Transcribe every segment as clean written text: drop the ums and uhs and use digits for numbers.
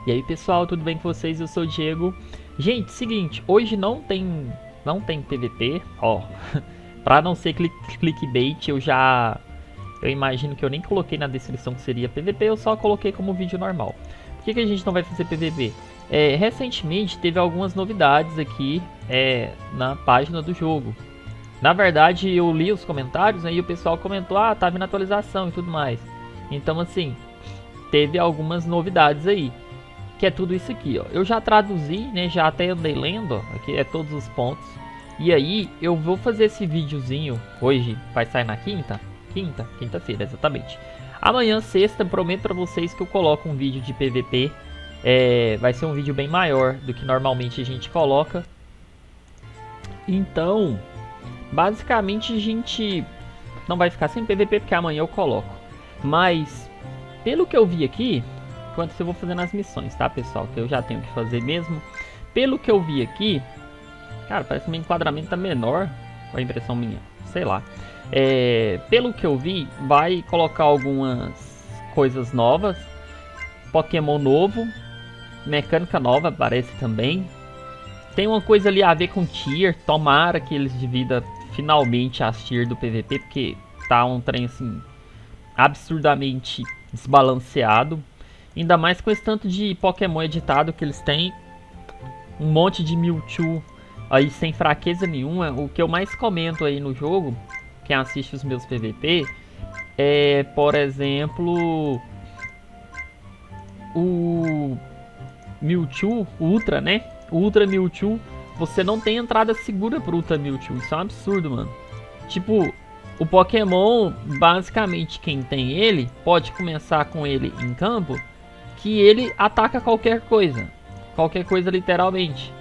E aí pessoal, tudo bem com vocês? Eu sou o Diego. Gente, seguinte, hoje não tem PVP, ó. Pra não ser clickbait, eu imagino que eu nem coloquei na descrição que seria PVP, eu só coloquei como vídeo normal. Por que a gente não vai fazer PVP? Recentemente teve algumas novidades aqui na página do jogo. Na verdade, eu li os comentários, né, e o pessoal comentou, tá vindo atualização e tudo mais. Então, assim, teve algumas novidades aí, que é tudo isso aqui, ó. Eu já traduzi, né, já até andei lendo, ó, aqui é todos os pontos. E aí, eu vou fazer esse videozinho, hoje vai sair na quinta-feira, exatamente. Amanhã, sexta, prometo pra vocês que eu coloco um vídeo de PVP. Vai ser um vídeo bem maior do que normalmente a gente coloca. Então, basicamente a gente não vai ficar sem PVP porque amanhã eu coloco. Mas, pelo que eu vi aqui, enquanto eu vou fazendo as missões, tá, pessoal? Que eu já tenho que fazer mesmo. Pelo que eu vi aqui, cara, parece que meu enquadramento tá menor. Ou a impressão minha, sei lá. Pelo que eu vi, vai colocar algumas coisas novas. Pokémon novo. Mecânica nova, parece também. Tem uma coisa ali a ver com tier. Tomara que eles dividam finalmente as tier do PVP, porque tá um trem assim absurdamente desbalanceado. Ainda mais com esse tanto de Pokémon editado que eles têm. Um monte de Mewtwo aí sem fraqueza nenhuma. O que eu mais comento aí no jogo, quem assiste os meus PVP, é, por exemplo, o Mewtwo Ultra, né? O Ultra Mewtwo, você não tem entrada segura pro Ultra Mewtwo. Isso é um absurdo, mano. Tipo, o Pokémon, basicamente quem tem ele, pode começar com ele em campo, que ele ataca qualquer coisa. Qualquer coisa literalmente.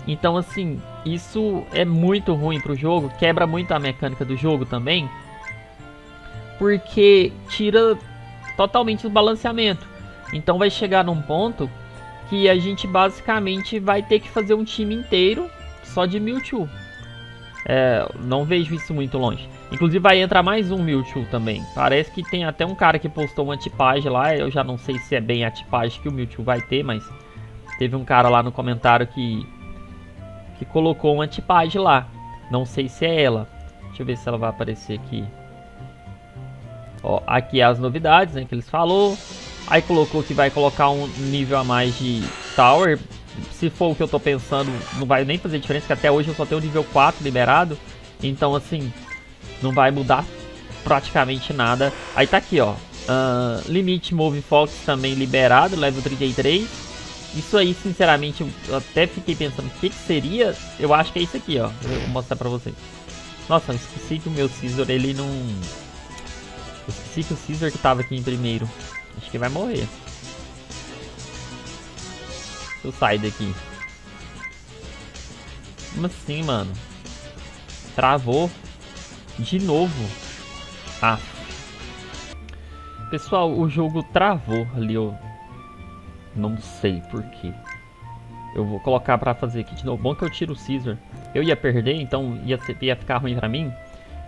Então assim, isso é muito ruim pro jogo, quebra muito a mecânica do jogo também, porque tira totalmente o balanceamento. Então vai chegar num ponto que a gente basicamente vai ter que fazer um time inteiro só de Mewtwo. Não vejo isso muito longe. Inclusive vai entrar mais um Mewtwo também. Parece que tem até um cara que postou uma tipagem lá. Eu já não sei se é bem a tipagem que o Mewtwo vai ter, mas teve um cara lá no comentário que colocou uma tipagem lá. Não sei se é ela. Deixa eu ver se ela vai aparecer aqui. Ó, aqui as novidades, né, que eles falou. Aí colocou que vai colocar um nível a mais de Tower. Se for o que eu tô pensando, não vai nem fazer diferença, que até hoje eu só tenho o nível 4 liberado. Então assim, não vai mudar praticamente nada. Aí tá aqui, ó. Limite Move Fox também liberado, level 33. Isso aí, sinceramente, eu até fiquei pensando o que seria. Eu acho que é isso aqui, ó. Eu vou mostrar pra vocês. Nossa, eu esqueci que o meu Scizor, ele não... Eu esqueci que o Scizor que tava aqui em primeiro. Acho que vai morrer. Eu saio daqui. Como assim, mano? Travou. De novo. Pessoal, o jogo travou ali, eu não sei porquê. Eu vou colocar pra fazer aqui de novo. Bom que eu tiro o Scizor. Eu ia perder, então ia ficar ruim pra mim.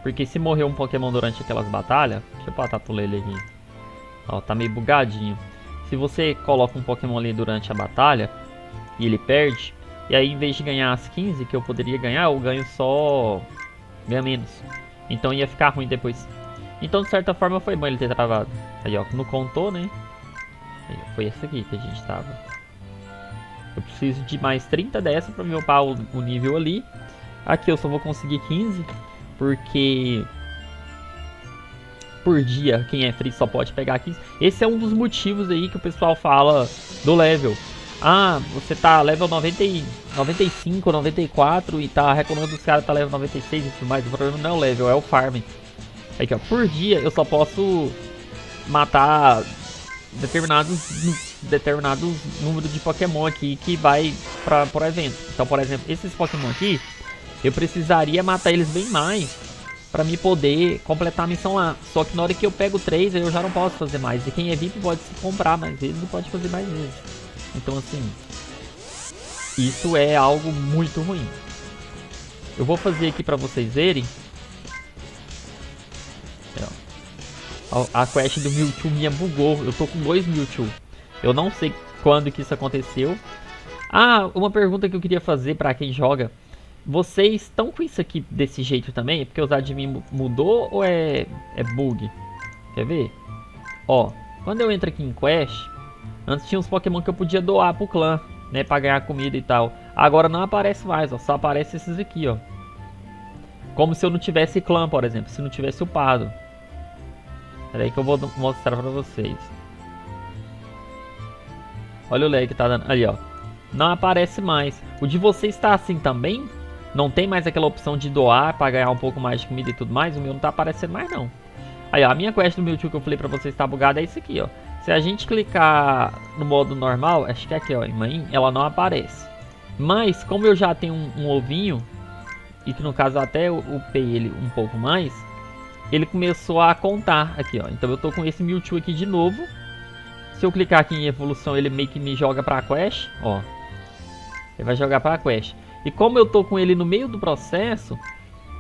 Porque se morrer um Pokémon durante aquelas batalhas... Deixa eu botar pro ele aqui. Ó, tá meio bugadinho. Se você coloca um Pokémon ali durante a batalha e ele perde, e aí em vez de ganhar as 15 que eu poderia ganhar, eu ganho só... ganha menos. Então ia ficar ruim depois. Então de certa forma foi bom ele ter travado. Aí ó, não contou, né? Aí, foi essa aqui que a gente tava. Eu preciso de mais 30 dessa pra me upar o nível ali. Aqui eu só vou conseguir 15, porque... por dia, quem é free só pode pegar 15. Esse é um dos motivos aí que o pessoal fala do level. Você tá level 95, 94 e tá reclamando dos caras tá level 96 e tudo mais. O problema não é o level, é o farm. Aqui ó, por dia eu só posso matar determinados números de Pokémon aqui que vai pro evento. Então, por exemplo, esses Pokémon aqui, eu precisaria matar eles bem mais pra me poder completar a missão lá. Só que na hora que eu pego 3, eu já não posso fazer mais. E quem é VIP pode se comprar mais vezes e pode fazer mais vezes. Então assim, isso é algo muito ruim. Eu vou fazer aqui pra vocês verem. A quest do Mewtwo minha bugou. Eu tô com 2 Mewtwo. Eu não sei quando que isso aconteceu. Ah, uma pergunta que eu queria fazer pra quem joga. Vocês estão com isso aqui desse jeito também? É porque os admin mudou ou é bug? Quer ver? Ó, quando eu entro aqui em Quest, antes tinha uns Pokémon que eu podia doar pro clã, né, pra ganhar comida e tal. Agora não aparece mais, ó, só aparece esses aqui, ó. Como se eu não tivesse clã, por exemplo, se não tivesse upado. Espera aí que eu vou mostrar pra vocês. Olha o lag que tá dando, ali ó. Não aparece mais. O de vocês tá assim também? Não tem mais aquela opção de doar pra ganhar um pouco mais de comida e tudo mais? O meu não tá aparecendo mais não. Aí ó, a minha quest do Mewtwo que eu falei pra vocês tá bugada é isso aqui ó. Se a gente clicar no modo normal, acho que é aqui ó, em main, ela não aparece. Mas como eu já tenho um ovinho, e que no caso até eu upei ele um pouco mais, ele começou a contar aqui ó. Então eu tô com esse Mewtwo aqui de novo. Se eu clicar aqui em evolução, ele meio que me joga pra quest, ó. Ele vai jogar pra quest. E como eu tô com ele no meio do processo,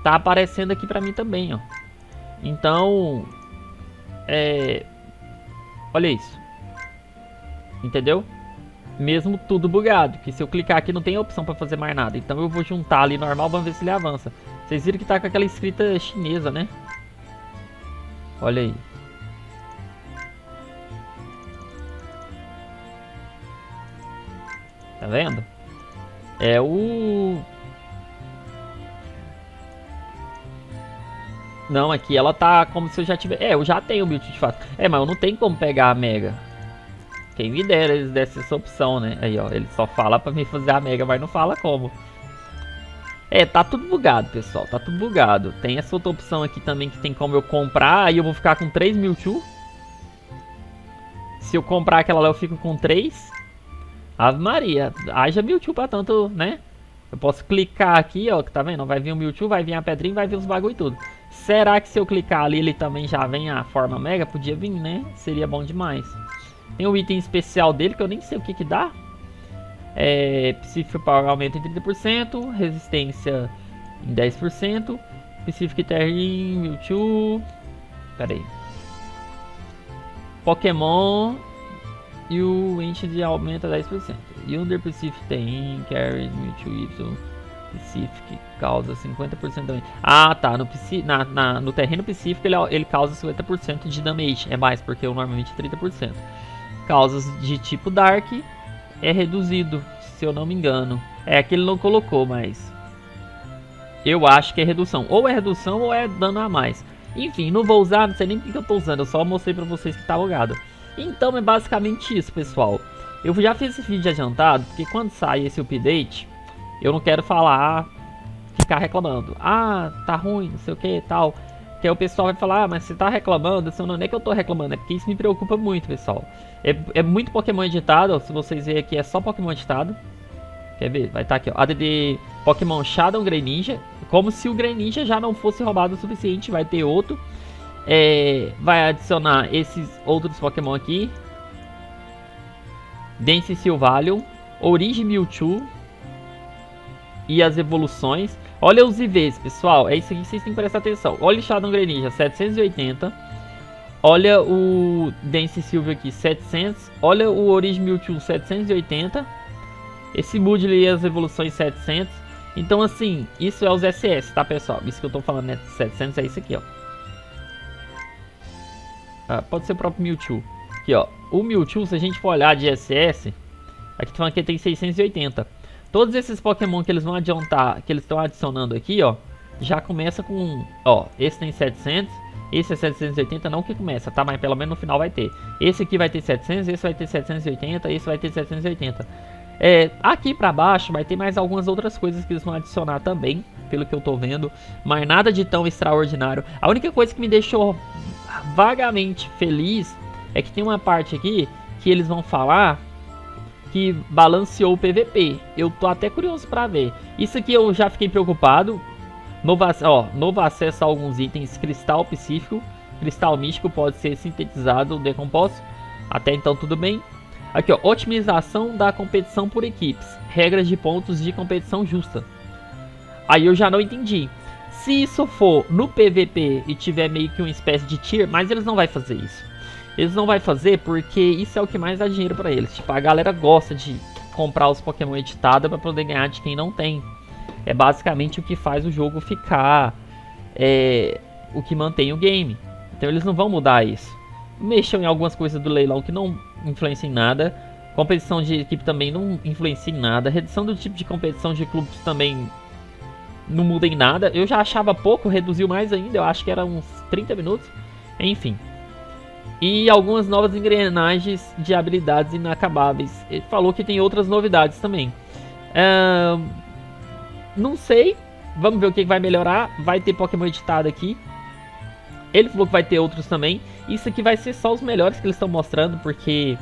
tá aparecendo aqui pra mim também, ó. Então, olha isso. Entendeu? Mesmo tudo bugado, que se eu clicar aqui não tem opção pra fazer mais nada. Então eu vou juntar ali normal, vamos ver se ele avança. Vocês viram que tá com aquela escrita chinesa, né? Olha aí. Tá vendo? É o... Não, aqui ela tá como se eu já tivesse... eu já tenho o Mewtwo de fato. Mas eu não tenho como pegar a Mega. Quem me dera eles dessem essa opção, né? Aí, ó, ele só fala pra mim fazer a Mega, mas não fala como. Tá tudo bugado, pessoal. Tá tudo bugado. Tem essa outra opção aqui também que tem como eu comprar. Aí eu vou ficar com 3 Mewtwo. Se eu comprar aquela lá, eu fico com 3. Ave Maria, haja Mewtwo pra tanto, né? Eu posso clicar aqui, ó, que tá vendo? Vai vir o Mewtwo, vai vir a pedrinha, vai vir os bagulho e tudo. Será que se eu clicar ali, ele também já vem a forma Mega? Podia vir, né? Seria bom demais. Tem o item especial dele, que eu nem sei o que que dá. Psíquico Power aumenta em 30%, resistência em 10%, Psíquico Terrin, Mewtwo... Pera aí. Pokémon... E o Entity aumenta 10%. E o Under Pacific tem Carry, Mewtwo Y, Pacific causa 50% também. Ah, tá. No terreno Pacific ele causa 50% de damage. É mais, porque eu normalmente 30%. Causas de tipo Dark é reduzido, se eu não me engano. Aqui ele não colocou, mas eu acho que é redução. Ou é redução ou é dano a mais. Enfim, não vou usar, não sei nem o que eu tô usando. Eu só mostrei pra vocês que tá logado. Então é basicamente isso, pessoal. Eu já fiz esse vídeo adiantado, porque quando sair esse update, eu não quero falar, ficar reclamando. Ah, tá ruim, não sei o que e tal. Que aí o pessoal vai falar, mas você tá reclamando, não é que eu tô reclamando, é porque isso me preocupa muito, pessoal. É muito Pokémon editado, ó, se vocês verem aqui é só Pokémon editado. Quer ver? Vai estar aqui, ó. ADD Pokémon Shadow Greninja. Como se o Greninja já não fosse roubado o suficiente, vai ter outro. Vai adicionar esses outros Pokémon aqui. Dance Sylvalion, Origem Mewtwo e as evoluções. Olha os IVs, pessoal. É isso aqui que vocês têm que prestar atenção. Olha o Shadow Greninja, 780. Olha o Dance Sylvie aqui, 700. Olha o Origem Mewtwo, 780. Esse Moodle e as evoluções, 700. Então, assim, isso é os SS, tá, pessoal? Isso que eu tô falando, né? 700 é isso aqui, ó. Pode ser o próprio Mewtwo. Aqui, ó. O Mewtwo, se a gente for olhar de SS, aqui tá falando que ele tem 680. Todos esses Pokémon que eles vão adiantar, que eles estão adicionando aqui, ó, já começa com, ó, esse tem 700, esse é 780, não que começa, tá? Mas pelo menos no final vai ter. Esse aqui vai ter 700, esse vai ter 780, esse vai ter 780. Aqui pra baixo vai ter mais algumas outras coisas que eles vão adicionar também, pelo que eu tô vendo, mas nada de tão extraordinário. A única coisa que me deixou vagamente feliz é que tem uma parte aqui que eles vão falar que balanceou o PVP. Eu tô até curioso pra ver. Isso aqui eu já fiquei preocupado. Novo acesso a alguns itens. Cristal psíquico, cristal místico pode ser sintetizado, decomposto. Até então tudo bem. Aqui, ó, otimização da competição por equipes. Regras de pontos de competição justa. Aí eu já não entendi. Se isso for no PVP e tiver meio que uma espécie de tier, mas eles não vão fazer isso. Eles não vão fazer porque isso é o que mais dá dinheiro pra eles. Tipo, a galera gosta de comprar os Pokémon editados pra poder ganhar de quem não tem. É basicamente o que faz o jogo ficar... o que mantém o game. Então eles não vão mudar isso. Mexam em algumas coisas do leilão que não influenciam em nada. Competição de equipe também não influencia em nada. Redução do tipo de competição de clubes também não muda em nada. Eu já achava pouco, reduziu mais ainda. Eu acho que era uns 30 minutos. Enfim. E algumas novas engrenagens de habilidades inacabáveis. Ele falou que tem outras novidades também. Não sei. Vamos ver o que vai melhorar. Vai ter Pokémon editado aqui. Ele falou que vai ter outros também. Isso aqui vai ser só os melhores que eles estão mostrando. Porque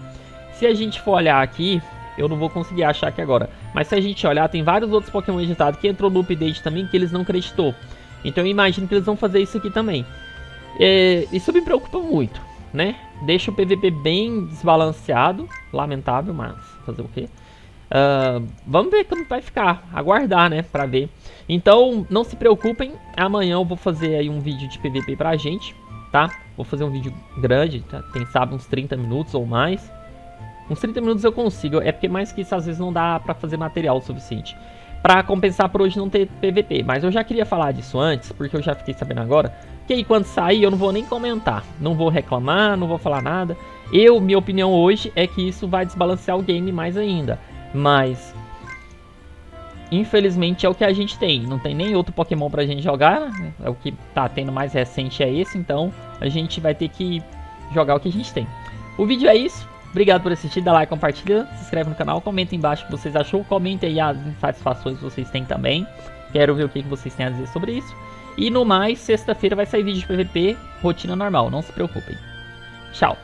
se a gente for olhar aqui... Eu não vou conseguir achar aqui agora. Mas se a gente olhar, tem vários outros Pokémon editados que entrou no update também que eles não acreditou. Então eu imagino que eles vão fazer isso aqui também. Isso me preocupa muito, né? Deixa o PVP bem desbalanceado. Lamentável, mas fazer o quê? Vamos ver como vai ficar. Aguardar, né? Pra ver. Então, não se preocupem. Amanhã eu vou fazer aí um vídeo de PVP pra gente, tá? Vou fazer um vídeo grande, tá? Quem sabe uns 30 minutos ou mais. Uns 30 minutos eu consigo. É porque mais que isso às vezes não dá pra fazer material o suficiente pra compensar por hoje não ter PVP. Mas eu já queria falar disso antes, porque eu já fiquei sabendo agora. Que aí quando sair eu não vou nem comentar. Não vou reclamar, não vou falar nada. Minha opinião hoje é que isso vai desbalancear o game mais ainda. Mas... infelizmente é o que a gente tem. Não tem nem outro Pokémon pra gente jogar. É o que tá tendo mais recente é esse. Então a gente vai ter que jogar o que a gente tem. O vídeo é isso. Obrigado por assistir, dá like, compartilha, se inscreve no canal, comenta aí embaixo o que vocês achou, comenta aí as insatisfações que vocês têm também. Quero ver o que vocês têm a dizer sobre isso. E no mais, sexta-feira vai sair vídeo de PVP, rotina normal, não se preocupem. Tchau!